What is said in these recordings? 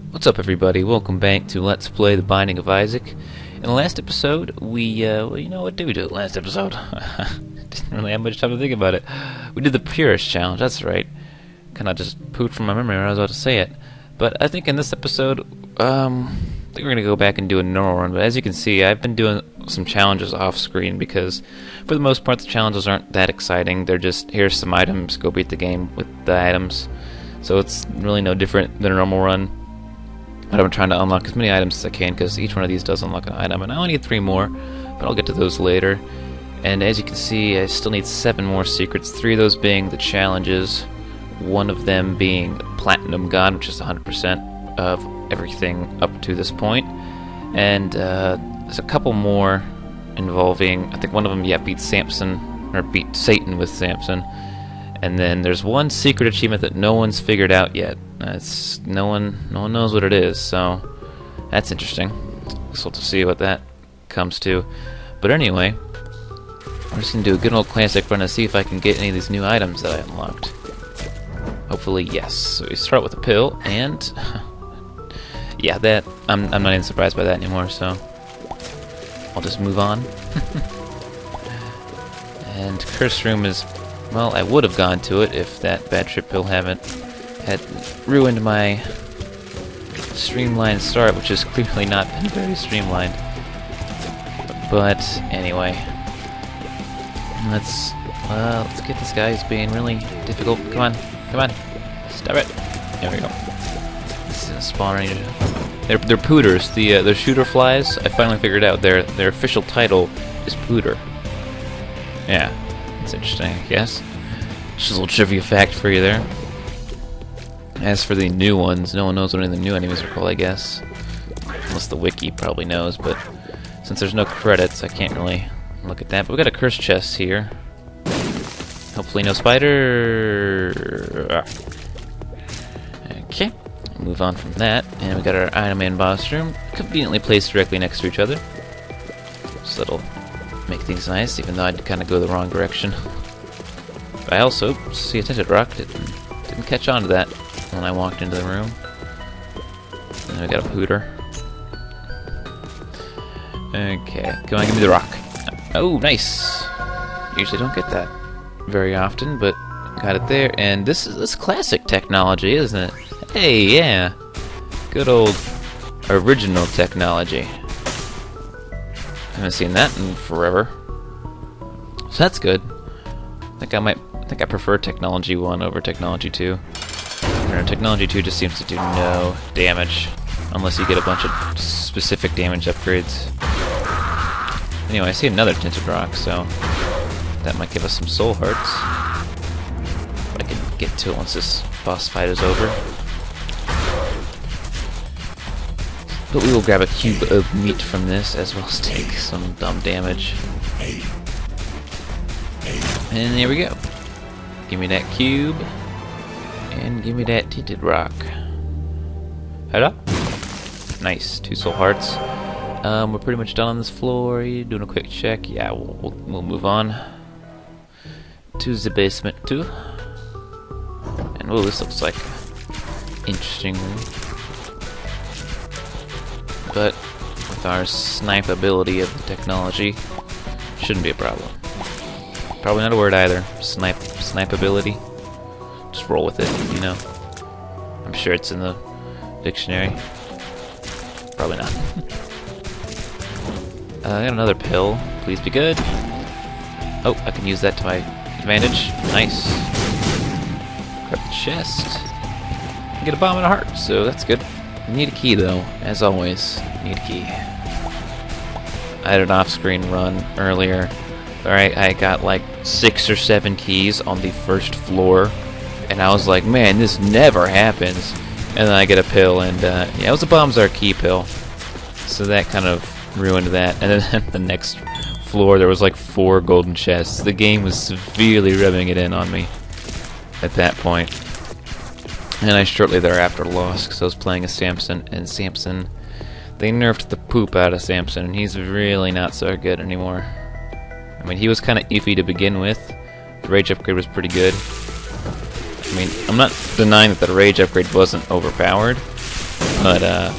What's up, everybody? Welcome back to Let's Play The Binding of Isaac. In the last episode, well, you know, what did we do in the last episode? Didn't really have much time to think about it. We did the Purist Challenge, that's right. Kinda just pooped from my memory when I was about to say it. But I think in this episode, I think we're gonna go back and do a normal run. But as you can see, I've been doing some challenges off screen because, for the most part, the challenges aren't that exciting. They're just, here's some items, go beat the game with the items. So it's really no different than a normal run. But I'm trying to unlock as many items as I can because each one of these does unlock an item, and I only need 3 more, but I'll get to those later. And as you can see, I still need 7 more secrets, 3 of those being the challenges, 1 of them being the Platinum Gun, which is 100% of everything up to this point. And there's a couple more involving, I think one of them, beat Samson, or beat Satan with Samson. And then there's one secret achievement that no one's figured out yet. No one knows what it is, so that's interesting. Guess we'll have to see what that comes to. But anyway, we're just gonna do a good old classic run to see if I can get any of these new items that I unlocked. Hopefully, yes. So we start with a pill, and yeah, that I'm not even surprised by that anymore. So I'll just move on. And Curse Room is, well, I would have gone to it if that bad trip pill had ruined my streamlined start, which has clearly not been very streamlined. But anyway, let's get this guy who's being really difficult. Come on, stop it. There we go. This is a spawn range. They're pooters. The shooter flies. I finally figured out their official title is pooter. Yeah. That's interesting, I guess. Just a little trivia fact for you there. As for the new ones, no one knows what any of the new enemies are called, I guess. Unless the wiki probably knows, but since there's no credits, I can't really look at that. But we got a curse chest here. Hopefully no spider. Okay, move on from that. And we got our Iron Man boss room, conveniently placed directly next to each other. So that'll make things nice, even though I'd kind of go the wrong direction. But I also see a tinted rock. Didn't catch on to that when I walked into the room. And then we got a pooter. Okay, come on, give me the rock. Oh, nice. Usually don't get that very often, but got it there. And this is classic technology, isn't it? Hey, yeah, good old original technology. Haven't seen that in forever, so that's good. I think I prefer Technology 1 over Technology 2. Technology 2 just seems to do no damage unless you get a bunch of specific damage upgrades. Anyway, I see another tinted rock, so that might give us some soul hearts. If I can get to it once this boss fight is over. But we will grab a cube of meat from this, as well as take some dumb damage. And there we go. Give me that cube. And give me that tinted rock. Hello? Nice. 2 soul hearts. We're pretty much done on this floor. You doing a quick check? Yeah, we'll move on to the basement too. And oh, this looks like an interesting room. But with our snipe ability of the technology, shouldn't be a problem. Probably not a word either. Snipe ability. Just roll with it, you know. I'm sure it's in the dictionary. Probably not. I got another pill. Please be good. Oh, I can use that to my advantage. Nice. Grab the chest. Get a bomb and a heart, so that's good. Need a key though, as always. Need a key. I had an off-screen run earlier. Alright, I got like 6 or 7 keys on the first floor, and I was like, man, this never happens. And then I get a pill, and yeah, it was a Bombs-Are key pill. So that kind of ruined that. And then at the next floor, there was like 4 golden chests. The game was severely rubbing it in on me at that point. And I shortly thereafter lost because I was playing as Samson, and Samson, they nerfed the poop out of Samson, and he's really not so good anymore. I mean, he was kind of iffy to begin with. The rage upgrade was pretty good. I mean, I'm not denying that the rage upgrade wasn't overpowered. But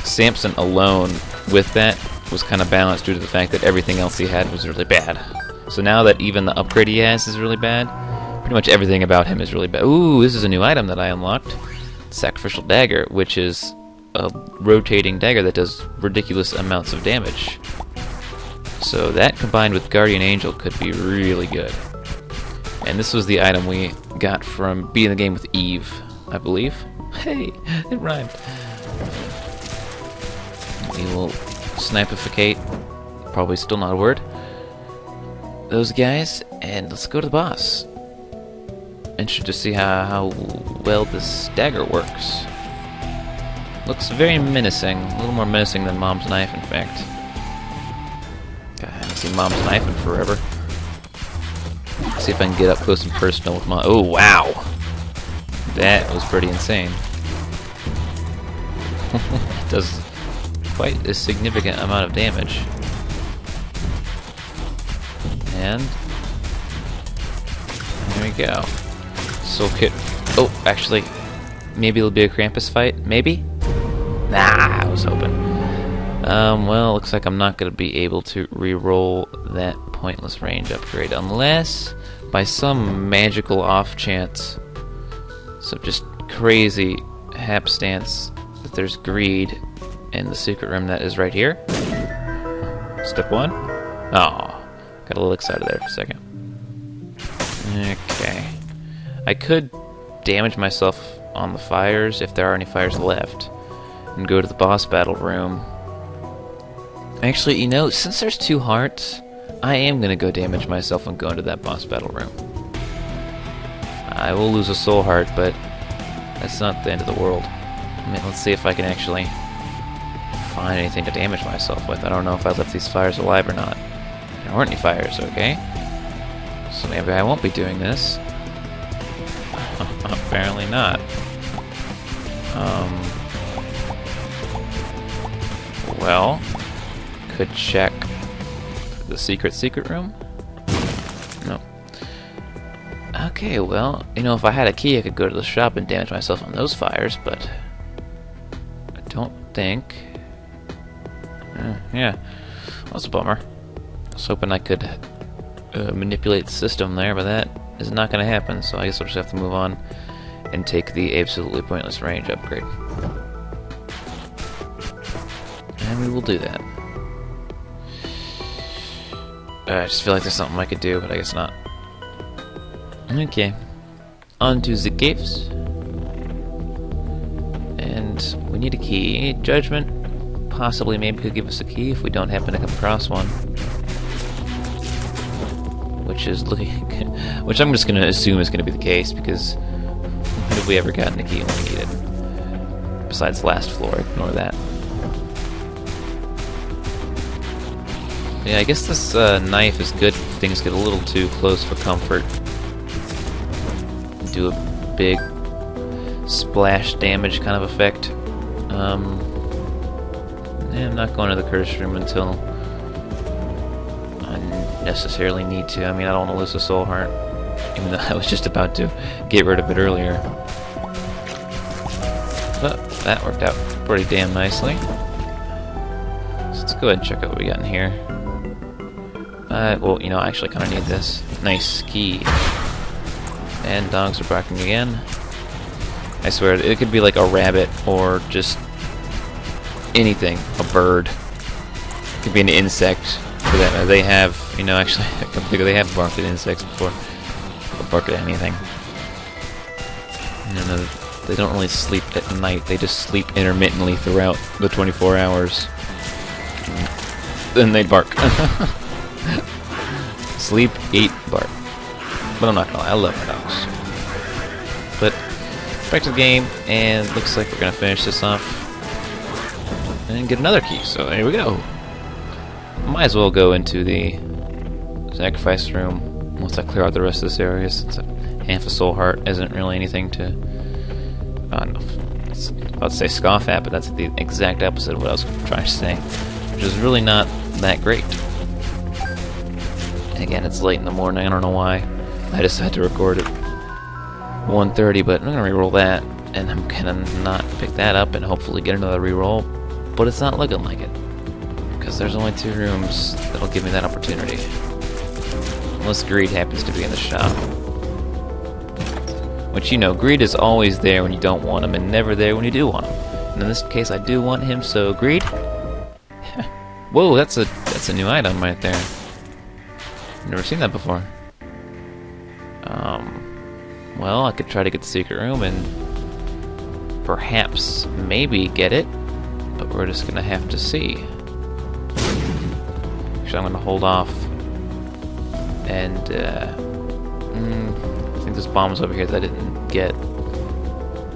Samson alone with that was kind of balanced due to the fact that everything else he had was really bad. So now that even the upgrade he has is really bad, pretty much everything about him is really bad. Ooh, this is a new item that I unlocked. Sacrificial Dagger, which is a rotating dagger that does ridiculous amounts of damage. So that combined with Guardian Angel could be really good. And this was the item we got from beating the game with Eve, I believe. Hey, it rhymed. We will snipificate, probably still not a word, those guys, and let's go to the boss. Interested to see how well this dagger works. Looks very menacing, a little more menacing than Mom's knife, in fact. God, I haven't seen Mom's knife in forever. Let's see if I can get up close and personal with Mom. Oh, wow! That was pretty insane. It does quite a significant amount of damage. And there we go. Soul Kit. Oh, actually, maybe it'll be a Krampus fight? Maybe? Nah, I was hoping. Well, looks like I'm not going to be able to re-roll that pointless range upgrade unless by some magical off chance, some just crazy hapstance, that there's greed in the secret room that is right here. Step 1. Oh, got a little excited there for a second. Okay. I could damage myself on the fires if there are any fires left and go to the boss battle room. Actually, you know, since there's 2 hearts, I am going to go damage myself and go into that boss battle room. I will lose a soul heart, but that's not the end of the world. I mean, let's see if I can actually find anything to damage myself with. I don't know if I left these fires alive or not. There weren't any fires, okay? So maybe I won't be doing this. Apparently not. Well, could check the secret room? No. Okay, well, you know, if I had a key I could go to the shop and damage myself on those fires, but I don't think. Yeah, that's a bummer. I was hoping I could manipulate the system there, but that is not going to happen, so I guess I'll just have to move on and take the absolutely pointless range upgrade. And we will do that. I just feel like there's something I could do, but I guess not. Okay. On to the caves. And we need a key. Judgment possibly maybe could give us a key if we don't happen to come across one. Which is looking... which I'm just going to assume is going to be the case, because when have we ever gotten a key when we need it? Besides last floor, ignore that. Yeah, I guess this knife is good if things get a little too close for comfort. Do a big splash damage kind of effect. Yeah, I'm not going to the curse room until I necessarily need to. I mean, I don't want to lose a soul heart, even though I was just about to get rid of it earlier. But that worked out pretty damn nicely. So let's go ahead and check out what we got in here. Well, you know, I actually kind of need this. Nice key. And dogs are barking again. I swear, it could be like a rabbit or just anything. A bird. It could be an insect. For that, they have, you know, actually, they have barked at insects before. They'll bark at anything. And they don't really sleep at night. They just sleep intermittently throughout the 24 hours. Then they bark. Sleep, eat, bark. But I'm not gonna lie, I love my dogs. But back to the game, and looks like we're gonna finish this off and get another key. So there we go. Might as well go into the sacrifice room once I clear out the rest of this area, since half a soul heart isn't really anything to. I don't know. I was about to say scoff at, but that's the exact opposite of what I was trying to say, which is really not that great. And again, it's late in the morning. I don't know why I decided to record at 1:30, but I'm gonna reroll that. And I'm gonna not pick that up and hopefully get another reroll, but it's not looking like it. Because there's only 2 rooms that'll give me that opportunity. Unless greed happens to be in the shop. Which, you know, greed is always there when you don't want him and never there when you do want him. And in this case, I do want him, so greed. Whoa, that's a new item right there. Never seen that before. Well, I could try to get the secret room and perhaps, maybe get it, but we're just gonna have to see. Actually, I'm gonna hold off and I think there's bombs over here that I didn't get.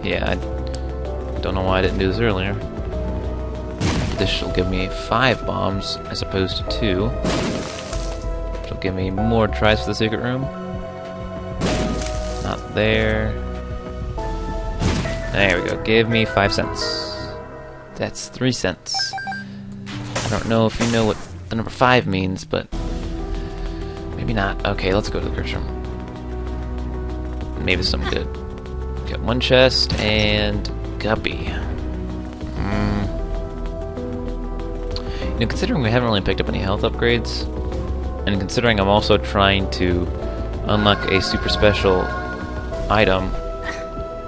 Yeah, I don't know why I didn't do this earlier. This will give me 5 bombs as opposed to 2. Which will give me more tries for the secret room. Not there. There we go. Give me 5 cents. That's 3 cents. I don't know if you know what the number 5 means, but maybe not. Okay, let's go to the crypt room. Maybe some good. Got 1 chest and guppy. You know, considering we haven't really picked up any health upgrades, and considering I'm also trying to unlock a super special item,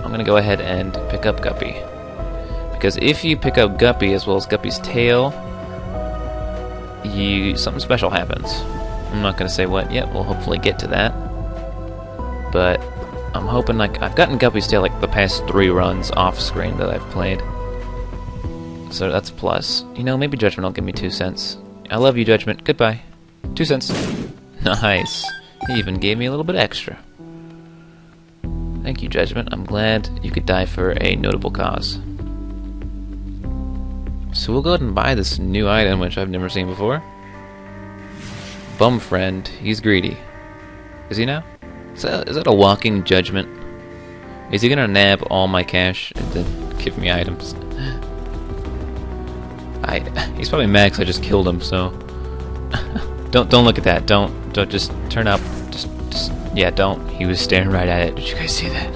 I'm gonna go ahead and pick up Guppy. Because if you pick up Guppy as well as Guppy's tail, something special happens. I'm not gonna say what yet, we'll hopefully get to that. But I'm hoping, like, I've gotten Guppy's tail like the past 3 runs off screen that I've played. So that's a plus. You know, maybe Judgment will give me 2 cents. I love you, Judgment. Goodbye. 2 cents. Nice. He even gave me a little bit extra. Thank you, Judgment. I'm glad you could die for a notable cause. So we'll go ahead and buy this new item, which I've never seen before. Bum friend. He's greedy. Is he now? Is that a walking judgment? Is he gonna nab all my cash and then give me items? He's probably mad 'cause I just killed him, so don't look at that. Don't just turn up. Just yeah, don't. He was staring right at it. Did you guys see that?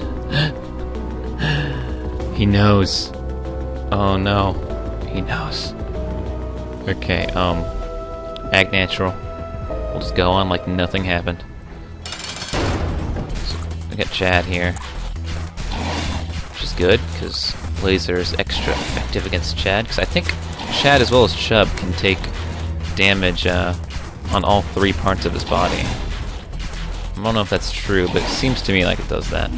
He knows. Oh no, he knows. Okay, act natural. We'll just go on like nothing happened. So we got Chad here, which is good because laser is extra effective against Chad. Because I think Chad as well as Chubb can take damage on all 3 parts of his body. I don't know if that's true, but it seems to me like it does that.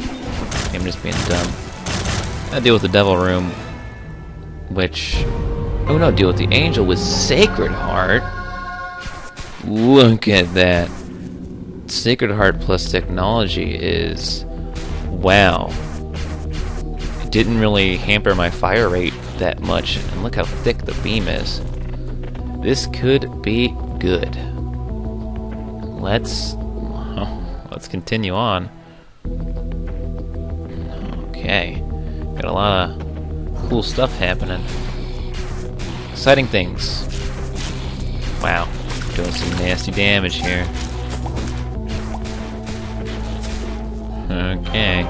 I'm just being dumb. I deal with the Devil Room, which... Oh no, deal with the Angel with Sacred Heart. Look at that. Sacred Heart plus technology is... Wow. It didn't really hamper my fire rate that much, and look how thick the beam is. This could be good. Let's continue on. Okay, got a lot of cool stuff happening. Exciting things. Wow, doing some nasty damage here. Okay,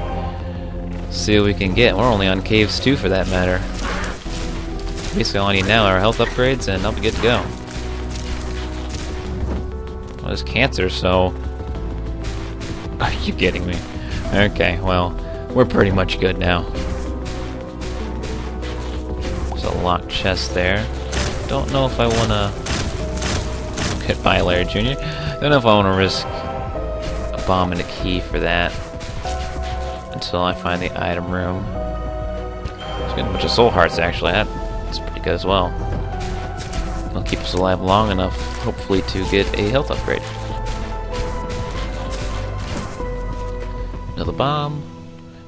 let's see what we can get. We're only on caves 2 for that matter. Basically all I need now are health upgrades and I'll be good to go. Well, there's cancer, so... Are you kidding me? Okay, well, we're pretty much good now. There's a locked chest there. Don't know if I want to... Get by Larry Jr. Don't know if I want to risk a bomb and a key for that. Until I find the item room. There's getting a bunch of soul hearts, actually. That's pretty good as well. It'll keep us alive long enough, hopefully, to get a health upgrade. Another bomb.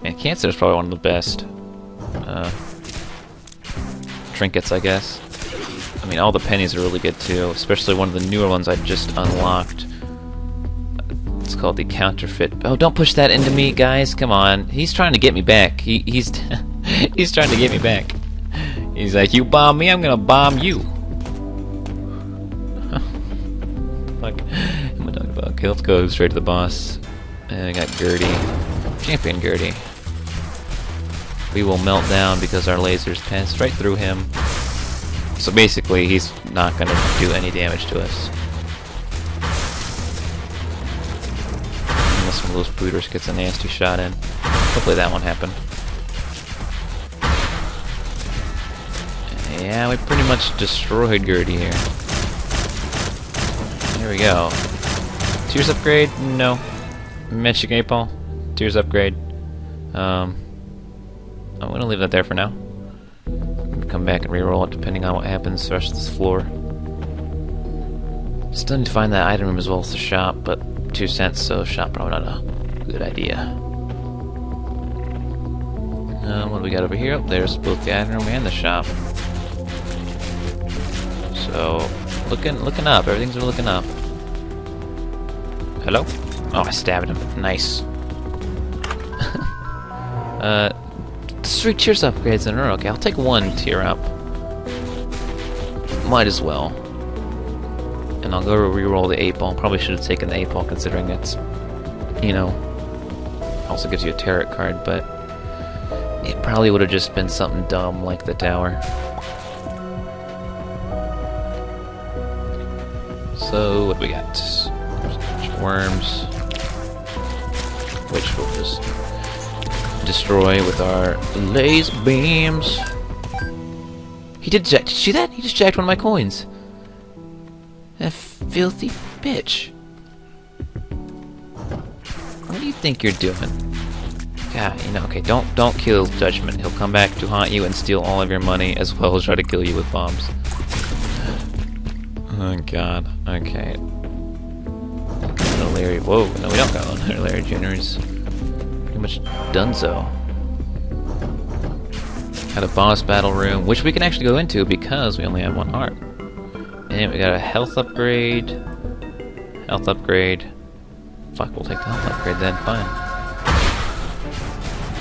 And cancer is probably one of the best trinkets, I guess. I mean, all the pennies are really good too, especially one of the newer ones I just unlocked. It's called the counterfeit. Oh, don't push that into me, guys. Come on. He's trying to get me back. He's he's trying to get me back. He's like, you bomb me, I'm gonna bomb you. What the fuck am I talking about? Okay, let's go straight to the boss. And I got Gertie. Champion Gertie. we will melt down because our lasers pass right through him. So basically, he's not going to do any damage to us. Unless one of those brooders gets a nasty shot in. Hopefully that won't happen. Yeah, we pretty much destroyed Gertie here. There we go. Tears upgrade? No. Magic 8 Ball? Tears upgrade. I'm gonna leave that there for now. Come back and reroll it depending on what happens to the rest of this floor. Still need to find that item room as well as the shop, but 2 cents, so shop probably not a good idea. What do we got over here? Oh, there's both the item room and the shop. So, looking up. Everything's looking up. Hello? Oh, I stabbed him. Nice. 3 tears upgrades in a row. Okay, I'll take 1 tear up. Might as well. And I'll go reroll the 8 ball. Probably should have taken the 8 ball considering it's, you know, also gives you a tarot card, but it probably would have just been something dumb like the tower. So, what do we got? Worms, which we'll just destroy with our laser beams. He did you see that? He just jacked one of my coins. That filthy bitch. What do you think you're doing? God, you know, okay, don't kill Judgment. He'll come back to haunt you and steal all of your money as well as try to kill you with bombs. Oh god, okay. Larry, whoa, no we don't got one. Larry Jr.'s pretty much donezo. Got a boss battle room, which we can actually go into because we only have 1 heart. And we got a health upgrade. Health upgrade. Fuck, we'll take the health upgrade then, fine.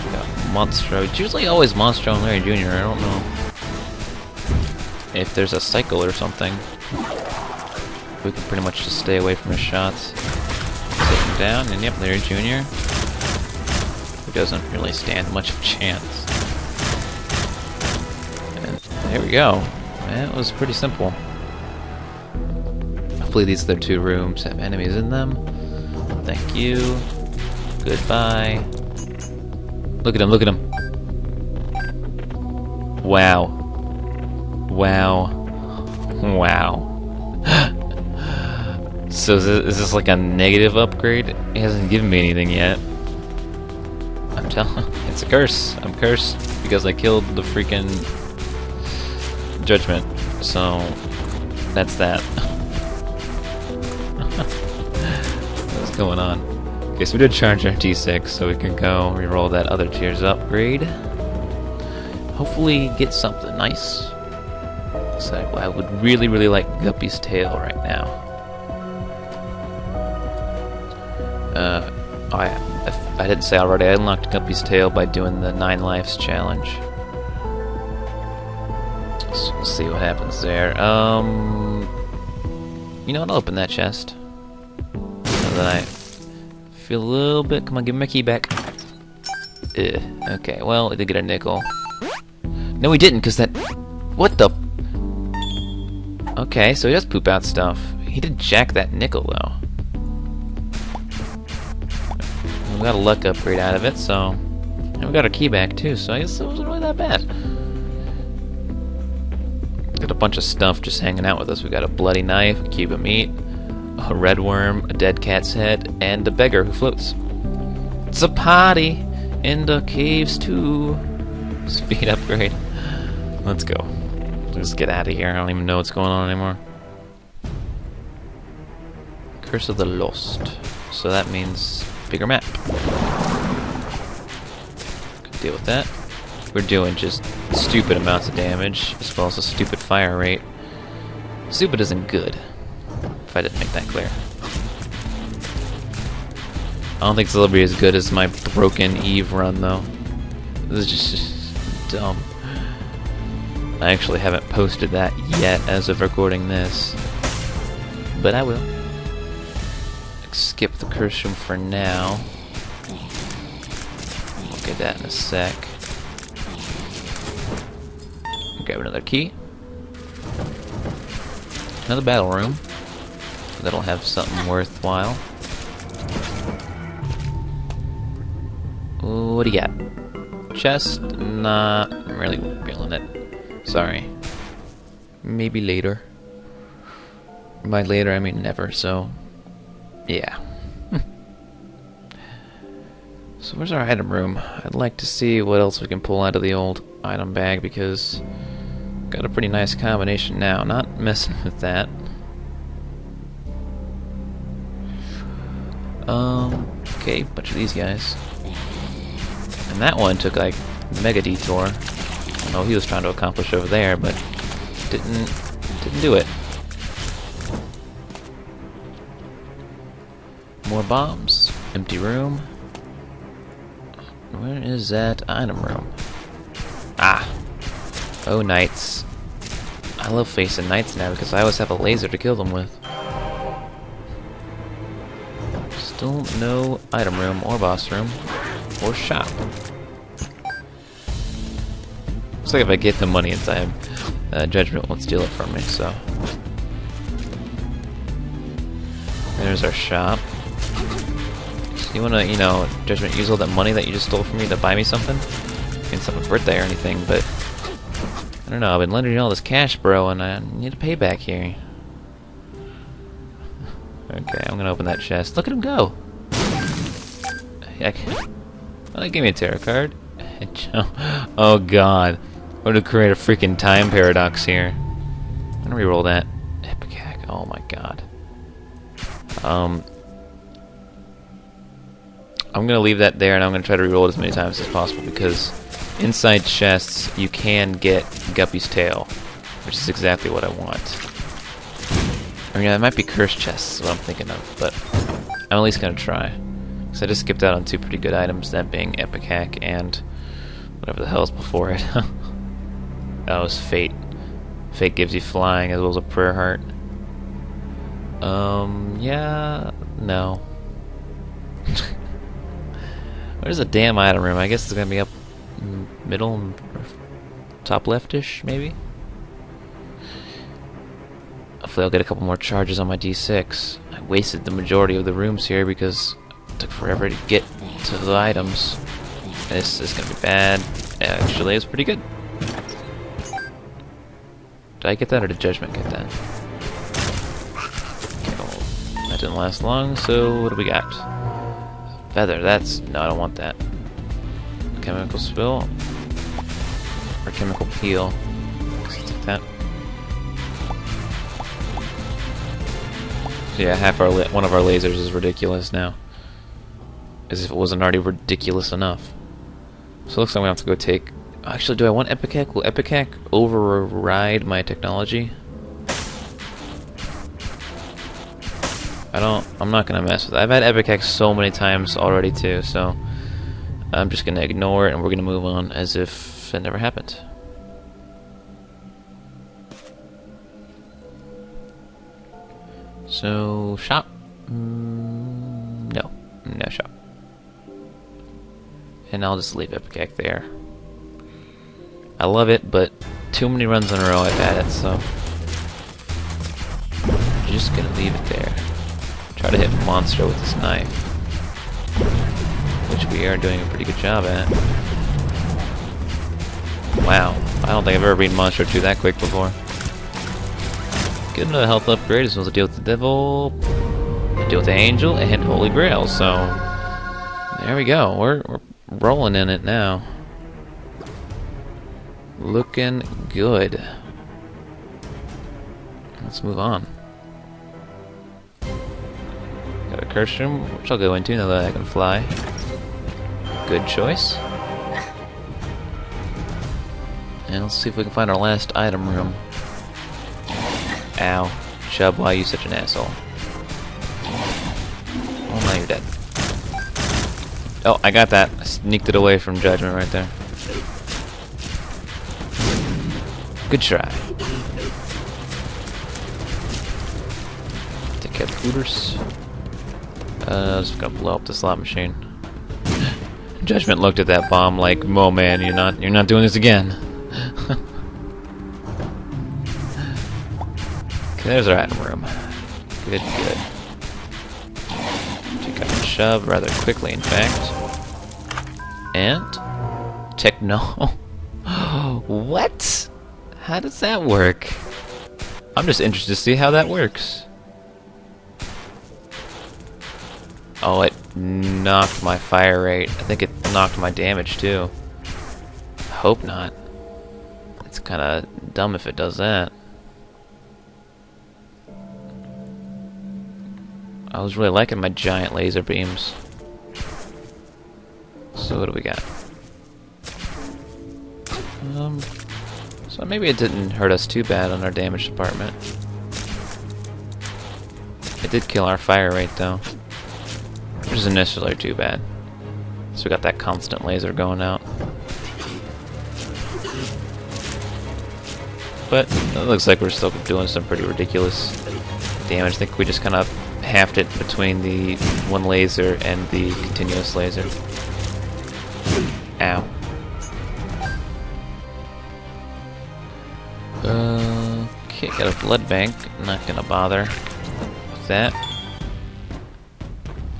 We got Monstro. It's usually always Monstro and Larry Jr. I don't know if there's a cycle or something. We can pretty much just stay away from his shots. Take him down, and yep, Larry Jr. Who doesn't really stand much of a chance. And there we go. That was pretty simple. Hopefully these other 2 rooms have enemies in them. Thank you. Goodbye. Look at him, look at him. Wow. Wow. Wow. So is this like a negative upgrade? He hasn't given me anything yet. I'm telling, it's a curse. I'm cursed because I killed the freaking Judgment. So that's that. What's going on? Okay, so we did charge our T6, so we can go reroll that other tears upgrade. Hopefully get something nice. So I would really, really like Guppy's tail right now. I didn't say already, I unlocked Guppy's tail by doing the 9 lives challenge. So we'll see what happens there. You know what, I'll open that chest. So that I feel a little bit, come on, give me my key back. Okay, well, I did get a nickel. No, he didn't, because that, what the? Okay, so he does poop out stuff. He did jack that nickel, though. We got a luck upgrade out of it, so... And we got our key back, too, so I guess it wasn't really that bad. Got a bunch of stuff just hanging out with us. We got a bloody knife, a cube of meat, a red worm, a dead cat's head, and a beggar who floats. It's a party in the caves, too. Speed upgrade. Let's go. Let's get out of here. I don't even know what's going on anymore. Curse of the Lost. So that means bigger map. Can deal with that. We're doing just stupid amounts of damage, as well as a stupid fire rate. Stupid isn't good, if I didn't make that clear. I don't think this will be as good as my broken Eve run, though. This is just dumb. I actually haven't posted that yet as of recording this, but I will. Skip the curse room for now. We'll get that in a sec. Grab another key. Another battle room. That'll have something worthwhile. Ooh, what do you got? Chest? Not really feeling it. Sorry. Maybe later. By later, I mean never, so... yeah. So where's our item room? I'd like to see what else we can pull out of the old item bag, because... got a pretty nice combination now. Not messing with that. Okay, bunch of these guys. And that one took like mega detour. I don't know what he was trying to accomplish over there, but didn't do it. More bombs. Empty room. Where is that item room? Ah. Oh, knights. I love facing knights now because I always have a laser to kill them with. Still no item room or boss room or shop. Looks like if I get the money in time, Judgment won't steal it from me, so. There's our shop. So you wanna, you know, Judgment, use all that money that you just stole from me to buy me something? I mean, it's not my birthday or anything, but I don't know, I've been lending you all this cash, bro, and I need a payback here. Okay, I'm gonna open that chest. Look at him go! Heck. Oh, they gave me a tarot card. Oh god. We're gonna create a freaking time paradox here. I'm gonna reroll that. Epic hack. Oh my god. I'm gonna leave that there, and I'm gonna try to reroll it as many times as possible, because inside chests you can get Guppy's tail, which is exactly what I want. I mean, it might be cursed chests, is what I'm thinking of, but I'm at least gonna try. Because I just skipped out on two pretty good items, that being Epic Hack and whatever the hell's before it. That was Fate. Fate gives you flying as well as a prayer heart. Yeah, no. Where's the damn item room? I guess it's gonna be up middle, top leftish, maybe? Hopefully I'll get a couple more charges on my D6. I wasted the majority of the rooms here because it took forever to get to the items. This is gonna be bad. Actually, it's pretty good. Did I get that, or did Judgment get that? Okay, well, that didn't last long, so what do we got? Feather, that's... no, I don't want that. Chemical spill. Or chemical peel. Let's take that. So yeah, one of our lasers is ridiculous now. As if it wasn't already ridiculous enough. So it looks like we have to go take... actually, do I want Epic Hack? Will Epic Hack override my technology? I'm not gonna mess with it. I've had Epic Hack so many times already too, so I'm just gonna ignore it and we're gonna move on as if it never happened. So, shop? No shop. And I'll just leave Epic Hack there. I love it, but too many runs in a row I've had it, so I'm just gonna leave it there. Try to hit Monster with this knife, which we are doing a pretty good job at. Wow, I don't think I've ever beaten Monster 2 that quick before. Get another health upgrade as well as deal with the Devil, deal with the Angel, and Holy Grail, so there we go. We're rolling in it now. Looking good. Let's move on. Got a curse room, which I'll go into now that I can fly. Good choice. And let's see if we can find our last item room. Ow. Chub, why are you such an asshole? Oh, now you're dead. Oh, I got that. I sneaked it away from Judgment right there. Good try. Take care of the hooters. I'm just gonna blow up the slot machine. Judgment looked at that bomb like, "Oh man, you're not doing this again." Okay, there's our item room. Good, good. Take out the shove rather quickly, in fact. And techno. What? How does that work? I'm just interested to see how that works. Oh, it knocked my fire rate. I think it knocked my damage too. Hope not. It's kind of dumb if it does that. I was really liking my giant laser beams. So what do we got? So maybe it didn't hurt us too bad on our damage department. It did kill our fire rate though, which isn't necessarily too bad. So we got that constant laser going out. But it looks like we're still doing some pretty ridiculous damage. I think we just kind of halved it between the one laser and the continuous laser. Ow. Okay, got a blood bank. Not gonna bother with that.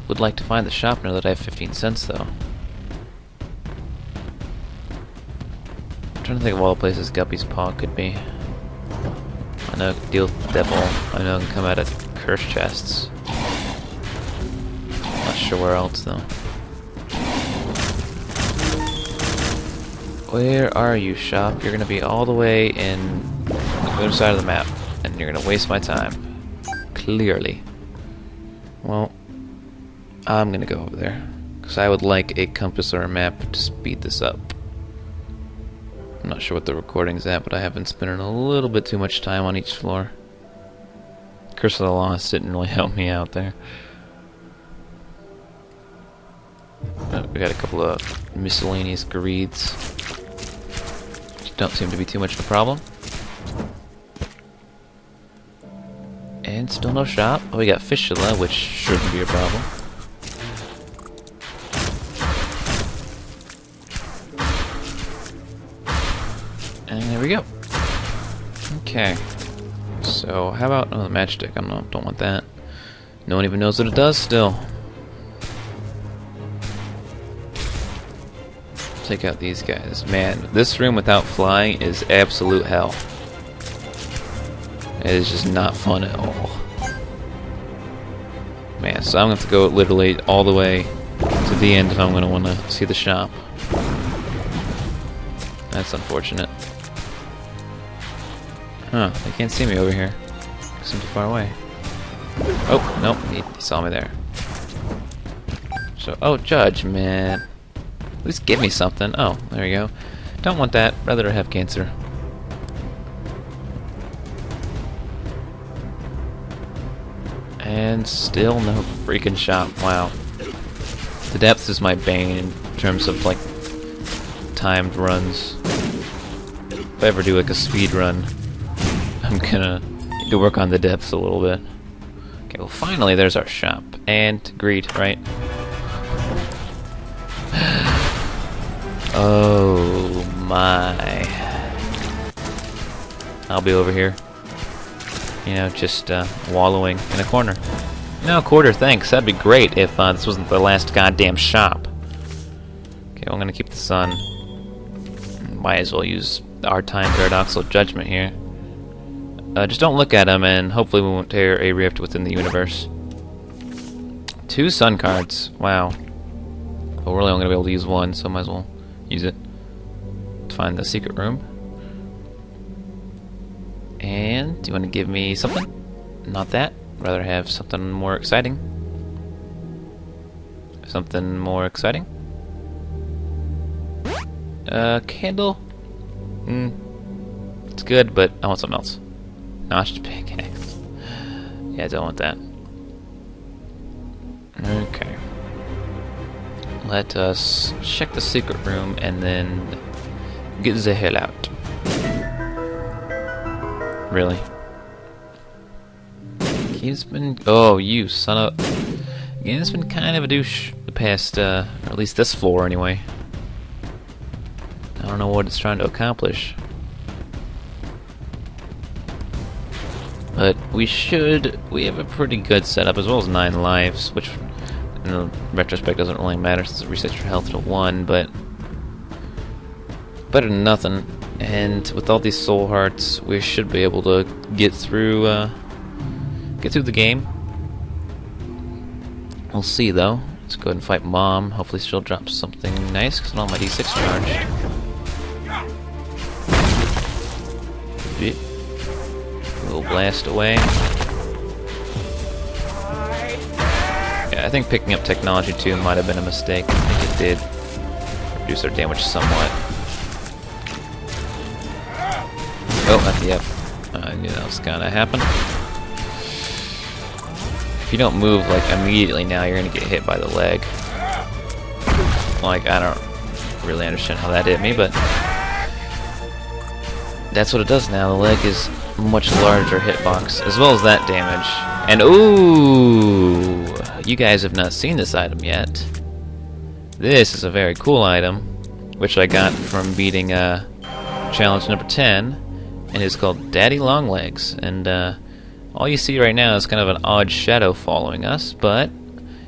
Would like to find the shop now that I have 15 cents though. I'm trying to think of all the places Guppy's Paw could be. I know it can deal with the devil. I know it can come out of curse chests. Not sure where else though. Where are you, shop? You're gonna be all the way in the other side of the map, and you're gonna waste my time. Clearly. Well, I'm gonna go over there, because I would like a compass or a map to speed this up. I'm not sure what the recording's at, but I have been spending a little bit too much time on each floor. Curse of the Lost didn't really help me out there. But we got a couple of miscellaneous greeds. Don't seem to be too much of a problem. And still no shop. Oh, we got fistula, which shouldn't be a problem. And there we go. Okay. So, how about... Oh, the matchstick. I don't want that. No one even knows what it does still. Take out these guys. Man, this room without flying is absolute hell. It is just not fun at all. Man, so I'm going to have to go literally all the way to the end if I'm going to want to see the shop. That's unfortunate. Huh, they can't see me over here. I'm too far away. Oh, nope, he saw me there. So, oh, Judge, man. At least give me something. Oh, there you go. Don't want that. Rather have cancer. And still no freaking shop. Wow. The depths is my bane in terms of, like, timed runs. If I ever do, like, a speed run, I'm gonna need to work on the depths a little bit. Okay, well, finally, there's our shop. And greed, right? Oh my. I'll be over here. You know, just wallowing in a corner. No, quarter, thanks. That'd be great if this wasn't the last goddamn shop. Okay, well, I'm gonna keep the sun. Might as well use our time paradoxical judgment here. Just don't look at them, and hopefully we won't tear a rift within the universe. 2 sun cards. Wow. Well, we're only gonna be able to use one, so might as well use it to find the secret room. And do you want to give me something? Not that. Rather have something more exciting. Something more exciting. Candle. It's good, but I want something else. Notched pickaxe. Yeah, I don't want that. Okay. Let us check the secret room and then get the hell out. Really? Game's been... Oh, you son of... Game's been kind of a douche the past, or at least this floor anyway. I don't know what it's trying to accomplish. But we have a pretty good setup, as well as 9 lives, which in retrospect doesn't really matter since it resets your health to 1, but better than nothing. And with all these soul hearts, we should be able to get through the game. We'll see though. Let's go ahead and fight Mom. Hopefully she'll drop something nice, because all my D6 charged. We'll blast away. Yeah, I think picking up technology 2 might have been a mistake. I think it did reduce our damage somewhat. Oh, yep. I knew that was gonna happen. If you don't move like immediately now, you're gonna get hit by the leg. Like, I don't really understand how that hit me, but that's what it does now. The leg is much larger hitbox, as well as that damage. And ooh, you guys have not seen this item yet. This is a very cool item, which I got from beating challenge number 10, and it's called Daddy Longlegs. And all you see right now is kind of an odd shadow following us, but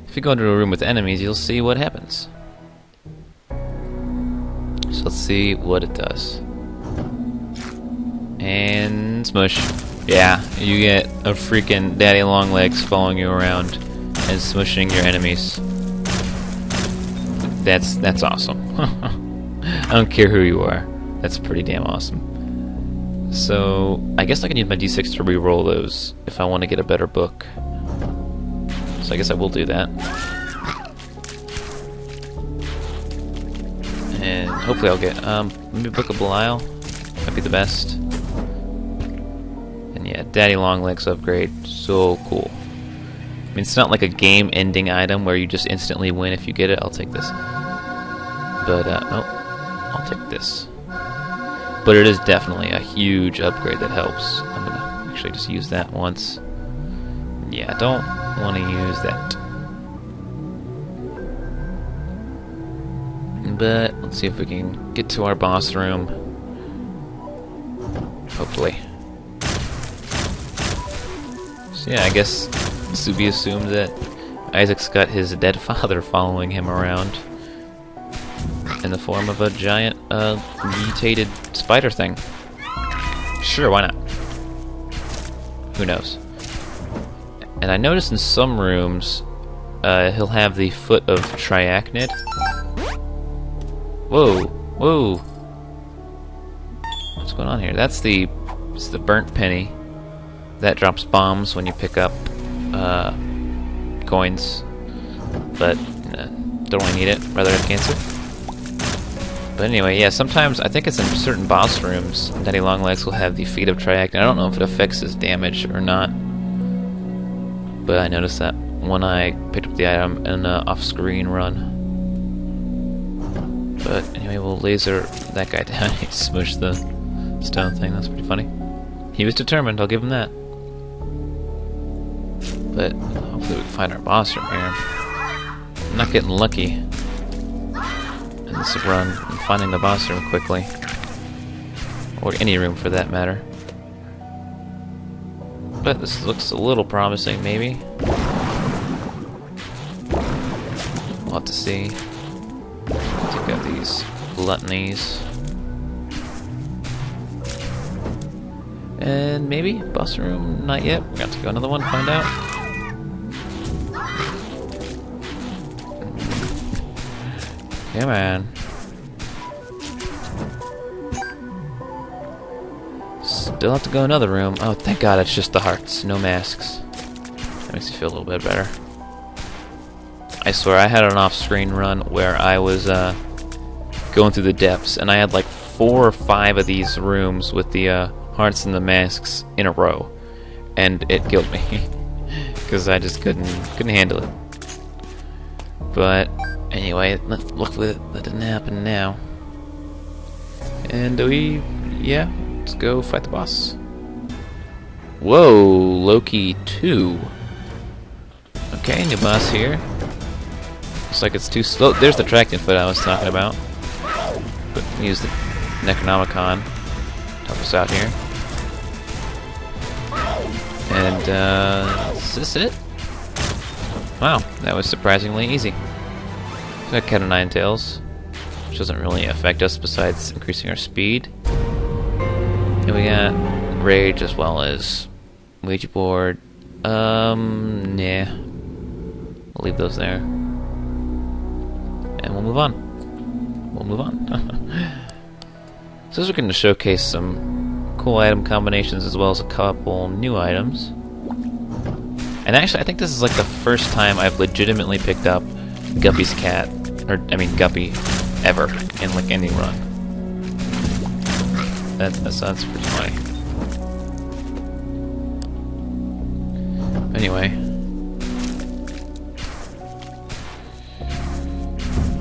if you go into a room with enemies, you'll see what happens. So let's see what it does. And smush. Yeah, you get a freaking Daddy Longlegs following you around and smushing your enemies. That's awesome. I don't care who you are. That's pretty damn awesome. So I guess I can use my D6 to re-roll those if I want to get a better book. So I guess I will do that. And hopefully I'll get maybe Book of Belial. Might be the best. Yeah, Daddy Longlegs upgrade, so cool. I mean, it's not like a game-ending item where you just instantly win if you get it. I'll take this. But, I'll take this. But it is definitely a huge upgrade that helps. I'm gonna actually just use that once. Yeah, I don't want to use that. But, let's see if we can get to our boss room. Hopefully. Yeah, I guess it's to be assumed that Isaac's got his dead father following him around in the form of a giant, mutated spider thing. Sure, why not? Who knows? And I noticed in some rooms, he'll have the Foot of Triachnid. Whoa, whoa! What's going on here? It's the burnt penny. That drops bombs when you pick up coins, but don't really need it. Rather have cancer. But anyway, yeah, sometimes I think it's in certain boss rooms, Daddy Longlegs will have the Feet of Triachnid. I don't know if it affects his damage or not, but I noticed that when I picked up the item in an off-screen run. But anyway, we'll laser that guy down. He smushed the stone thing. That's pretty funny. He was determined. I'll give him that. But hopefully we can find our boss room here. I'm not getting lucky in this run and finding the boss room quickly. Or any room for that matter. But this looks a little promising, maybe. We'll have to see. Take out these gluttonies. And maybe boss room, not yet. We got to go another one, find out. Come on. Still have to go another room. Oh, thank God, it's just the hearts, no masks. That makes me feel a little bit better. I swear, I had an off-screen run where I was going through the depths, and I had like 4 or 5 of these rooms with the hearts and the masks in a row, and it killed me because I just couldn't handle it. But anyway, luckily that didn't happen now. And yeah, let's go fight the boss. Whoa, Loki 2. Okay, new boss here. Looks like it's too slow. There's the Tracking Foot I was talking about. But use the Necronomicon to help us out here. And, is this it? Wow, that was surprisingly easy. So got Cat of Nine Tails, which doesn't really affect us besides increasing our speed. And we got Rage as well as Ouija board. Nah. We'll leave those there. And we'll move on. So this is going to showcase some cool item combinations as well as a couple new items. And actually, I think this is like the first time I've legitimately picked up Guppy's cat, or I mean Guppy, ever in like any run. That sounds pretty funny. Anyway,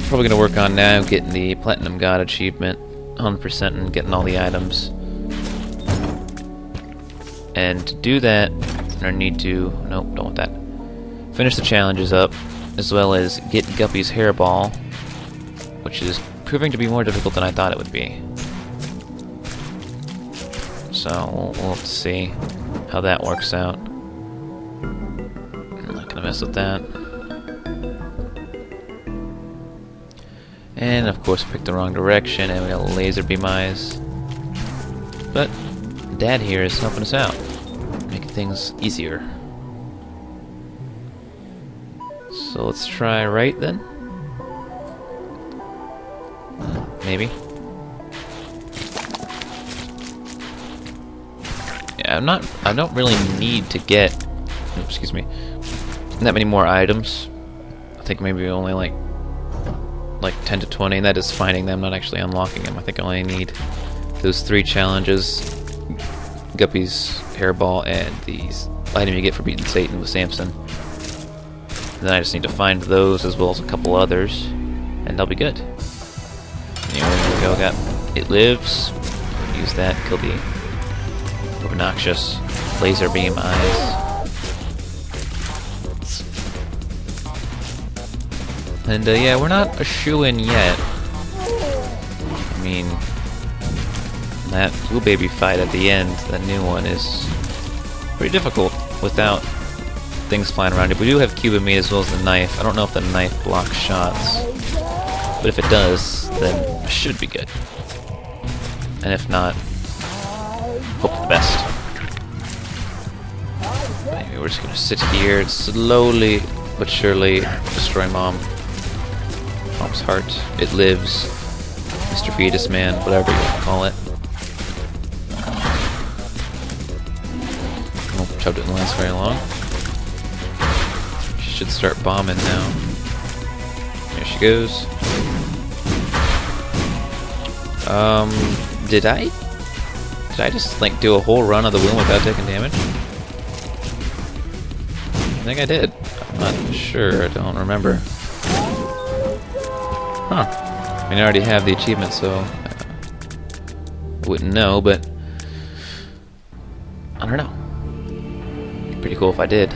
probably gonna work on now getting the Platinum God achievement 100% and getting all the items. And to do that, I need to nope, don't want that. Finish the challenges up, as well as get Guppy's hairball, which is proving to be more difficult than I thought it would be. So we'll have to see how that works out. I'm not gonna mess with that. And of course, I picked the wrong direction, and we got laser beam eyes. But Dad here is helping us out, making things easier. So let's try right then. Maybe. Yeah, I don't really need to get, excuse me, that many more items. I think maybe only like 10 to 20, and that is finding them, not actually unlocking them. I think I only need those 3 challenges, Guppy's hairball, and the item you get for beating Satan with Samson. And then I just need to find those as well as a couple others, and I'll be good. Anyway, there we go. Got It Lives. Use that. Kill the obnoxious laser beam eyes. And yeah, we're not a shoo-in yet. I mean, that blue baby fight at the end, the new one, is pretty difficult without things flying around it. We do have Cuban meat as well as the knife. I don't know if the knife blocks shots, but if it does, then it should be good. And if not, hope for the best. But anyway, we're just gonna sit here and slowly but surely destroy Mom's heart. It lives. Mr. Fetus Man, whatever you want to call it. Oh, chubbed it didn't last very long. She should start bombing now. Here she goes. Did I just like do a whole run of the wheel without taking damage? I think I did. I'm not sure. I don't remember. Huh. I mean, I already have the achievement, so I wouldn't know, but I don't know. It'd be pretty cool if I did.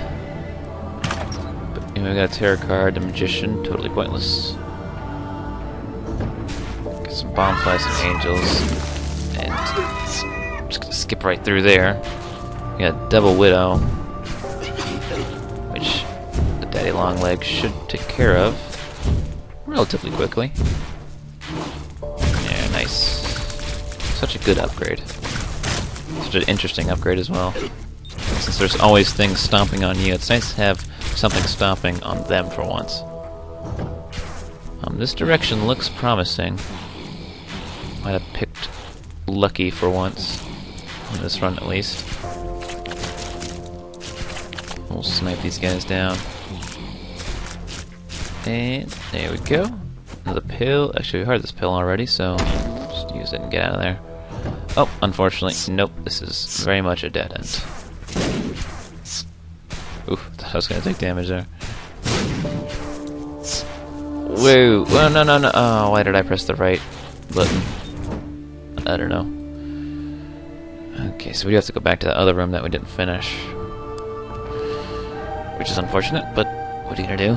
But anyway, we got a tarot card, the Magician, totally pointless. Got some bomb flies and angels, and just gonna skip right through there. We got Double Widow, which the Daddy Longlegs should take care of relatively quickly. Yeah, nice. Such a good upgrade. Such an interesting upgrade as well. Since there's always things stomping on you, it's nice to have something stomping on them for once. This direction looks promising. Might have picked lucky for once. On this run at least. We'll snipe these guys down. And there we go. Another pill. Actually, we heard this pill already, so just use it and get out of there. Oh, unfortunately, nope. This is very much a dead end. Oof, thought I was gonna take damage there. Whoa! Oh, no, no, no! Oh, why did I press the right button? I don't know. Okay, so we do have to go back to that other room that we didn't finish, which is unfortunate. But what are you gonna do?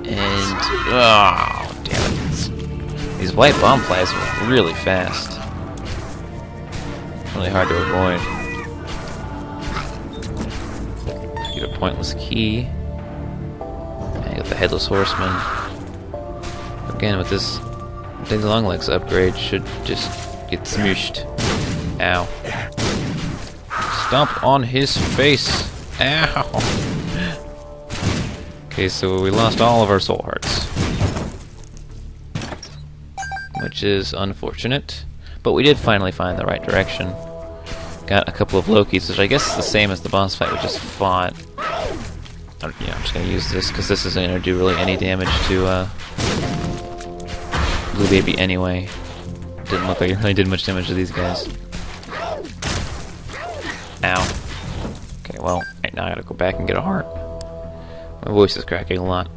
And oh, damn it! These white bomb flies were really fast. really hard to avoid. Get a pointless key. I got the Headless Horseman. Again, with this, I think the Longlegs upgrade should just get smooshed. Ow. Stomp on his face. Ow. Okay, so we lost all of our soul hearts, which is unfortunate. But we did finally find the right direction. Got a couple of Lokis, which I guess is the same as the boss fight we just fought. I'm just going to use this because this isn't going to do really any damage to Blue Baby anyway. Didn't look like it really did much damage to these guys. Ow. Okay, well, right now I gotta go back and get a heart. My voice is cracking a lot.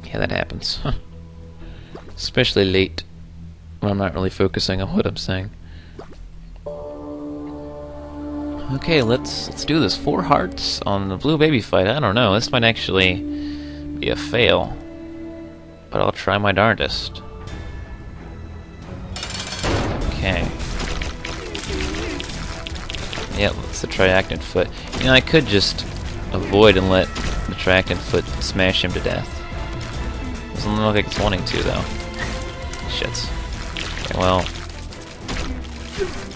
Yeah, that happens. Especially late, when I'm not really focusing on what I'm saying. Okay, let's do this. 4 hearts on the Blue Baby fight. I don't know. This might actually be a fail, but I'll try my darndest. Okay. Yep, it's the triactinid foot. You know, I could just avoid and let the triactinid foot smash him to death. Doesn't look like it's wanting to, though. Shit. Okay, well,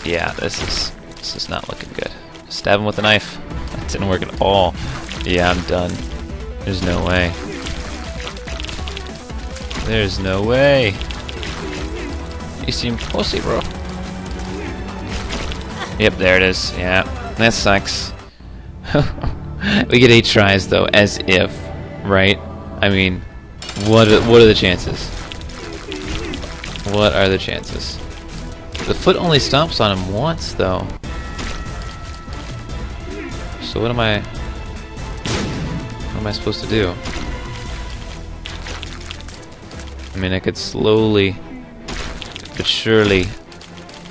yeah, this is not looking good. Stab him with a knife. That didn't work at all. Yeah, I'm done. There's no way. There's no way. You seem pussy, bro. Yep, there it is. Yeah, that sucks. We get 8 tries though, as if, right? I mean, what are the chances? What are the chances? The foot only stomps on him once, though. So what am I supposed to do? I mean, I could slowly but surely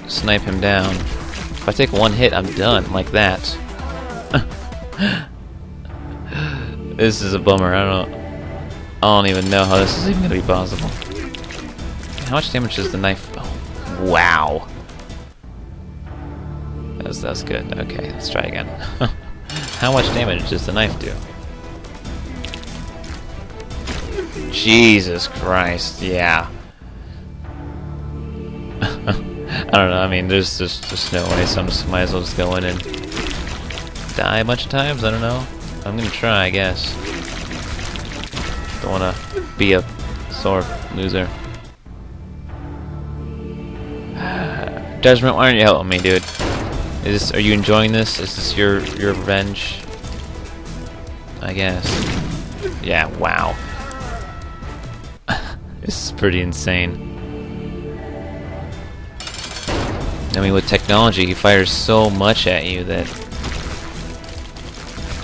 snipe him down. If I take 1 hit, I'm done, like that. This is a bummer. I don't even know how this is even gonna be possible. How much damage does the knife? Oh, wow. That's good. Okay, let's try again. How much damage does the knife do? Jesus Christ, yeah. I don't know, I mean, there's just no way, so I might as well just go in and die a bunch of times, I don't know. I'm gonna try, I guess. Don't wanna be a sore loser. Judgment, why aren't you helping me, dude? Are you enjoying this? Is this your revenge? I guess. Yeah, wow. This is pretty insane. I mean, with technology, he fires so much at you that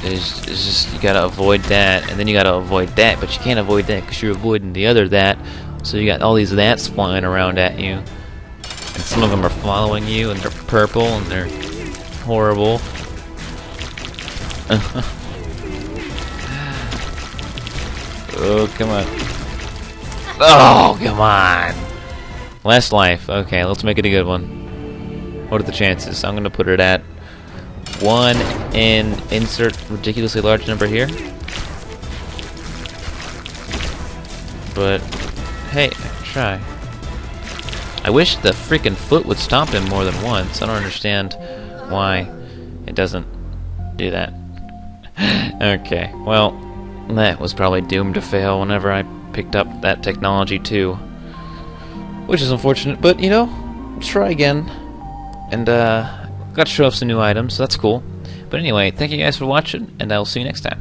it's just, you gotta avoid that, and then you gotta avoid that, but you can't avoid that because you're avoiding the other that, so you got all these that's flying around at you, and some of them are following you, and they're purple, and they're horrible. Oh, come on. Oh, come on! Last life. Okay, let's make it a good one. What are the chances? I'm gonna put it at 1 and insert ridiculously large number here. But hey, I can try. I wish the freaking foot would stomp him more than once. I don't understand why it doesn't do that. Okay, well, that was probably doomed to fail whenever I picked up that technology too. Which is unfortunate, but you know, let's try again. And got to show off some new items, so that's cool. But anyway, thank you guys for watching, and I'll see you next time.